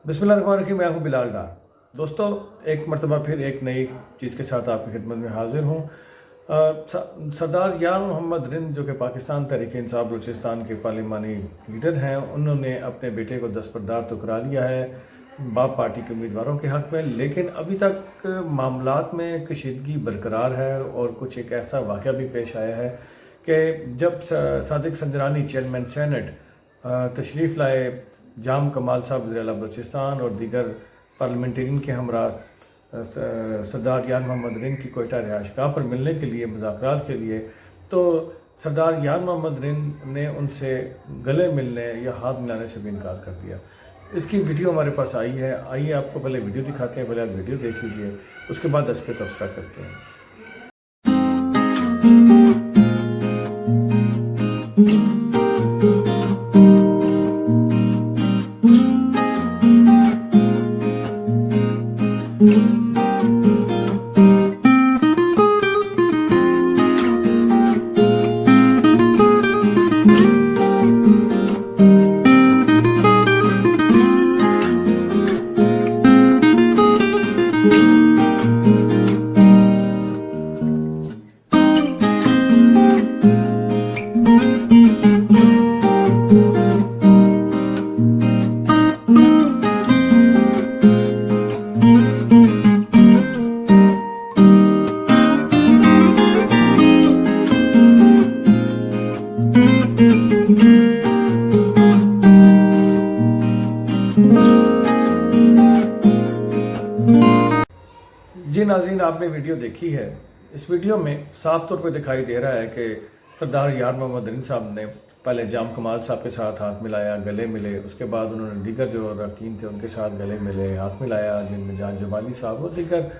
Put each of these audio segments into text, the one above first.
बिस्मिल्लाहिर्रहमानिर्रहीम। मैं हूँ बिलाल डार। दोस्तों, एक मरतबा फिर एक नई चीज़ के साथ आपकी खिदमत में हाजिर हूँ। सरदार यार मोहम्मद रिंद जो कि पाकिस्तान तहरीक इंसाफ बलूचिस्तान के पार्लिमानी लीडर हैं, उन्होंने अपने बेटे को दस्तबरदार तो करा लिया है बाप पार्टी के उम्मीदवारों के हक़ में, लेकिन अभी तक मामलात में कशीदगी बरकरार है। और कुछ एक ऐसा वाक़या भी पेश आया है कि जब सादिक संजरानी चेयरमैन सेनेट तशरीफ़ लाए, जाम कमाल साहब वज़ीर आला बलूचिस्तान और दीगर पार्लियामेंटेरियन के हमरा सरदार यार मोहम्मद रिंद की कोयटा रिहाइशगाह पर मिलने के लिए, मुज़ाकरात के लिए, तो सरदार यार मोहम्मद रिंद ने उनसे गले मिलने या हाथ मिलाने से भी इनकार कर दिया। इसकी वीडियो हमारे पास आई है। आइए आपको पहले वीडियो दिखाते हैं, पहले आप वीडियो देख लीजिए, उसके बाद इस पर तबसरा करते हैं। जी नाज़रीन, आपने वीडियो देखी है। इस वीडियो में साफ तौर पर दिखाई दे रहा है कि सरदार यार मोहम्मद रिंद साहब ने पहले जाम कमाल साहब के साथ हाथ मिलाया, गले मिले। उसके बाद उन्होंने दीगर जो अरकान थे उनके साथ गले मिले, हाथ मिलाया, जिनमें जान जमाली साहब और दीगर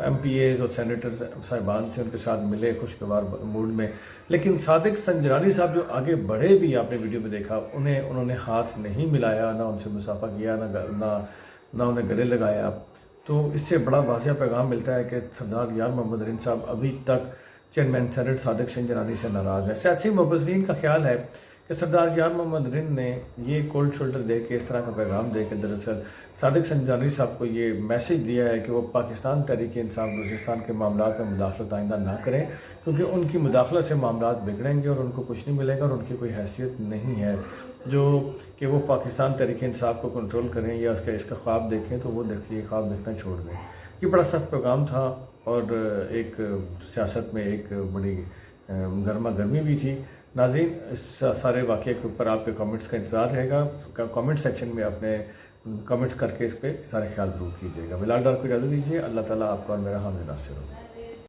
MPAs और सेनेटर साहिबान थे, उनके साथ मिले खुशगवार मूड में। लेकिन सादिक संजरानी साहब जो आगे बढ़े भी, आपने वीडियो में देखा, उन्होंने हाथ नहीं मिलाया, ना उनसे मुसाफा किया, ना उन्हें गले लगाया। तो इससे बड़ा वाज़ेह पैगाम मिलता है कि सरदार यार मोहम्मद रिंद साहब अभी तक चेयरमैन सेनेट सादिक संजरानी से नाराज़ है। सियासी मुबज़रीन का ख्याल है कि सरदार यार मोहम्मद रिंद ने ये कोल्ड शोल्डर दे के, इस तरह का पैगाम दे के दरअसल सादिक संजरानी साहब को ये मैसेज दिया है कि वो पाकिस्तान तहरीक इंसाफ बलूचिस्तान के मामलात में मुदाखलत आइंदा ना करें, क्योंकि उनकी मुदाखलत से मामलात बिगड़ेंगे और उनको कुछ नहीं मिलेगा और उनकी कोई हैसियत नहीं है जो कि वो पाकिस्तान तहरीक इंसाफ को कंट्रोल करें या इसका ख्वाब देखें। तो वो देखिए, ख्वाब देखना छोड़ दें। ये बड़ा सख्त पैगाम था और एक सियासत में एक बड़ी गर्मा गर्मी भी थी। नाज़रीन, इस सारे वाक़े के ऊपर आपके कमेंट्स का इंतज़ार रहेगा। कमेंट सेक्शन में अपने कमेंट्स करके इस पर सारे ख्याल ज़रूर कीजिएगा। बिलाल डार को इजाज़त दीजिए। अल्लाह ताला आपका और मेरा हामी नासिर हो।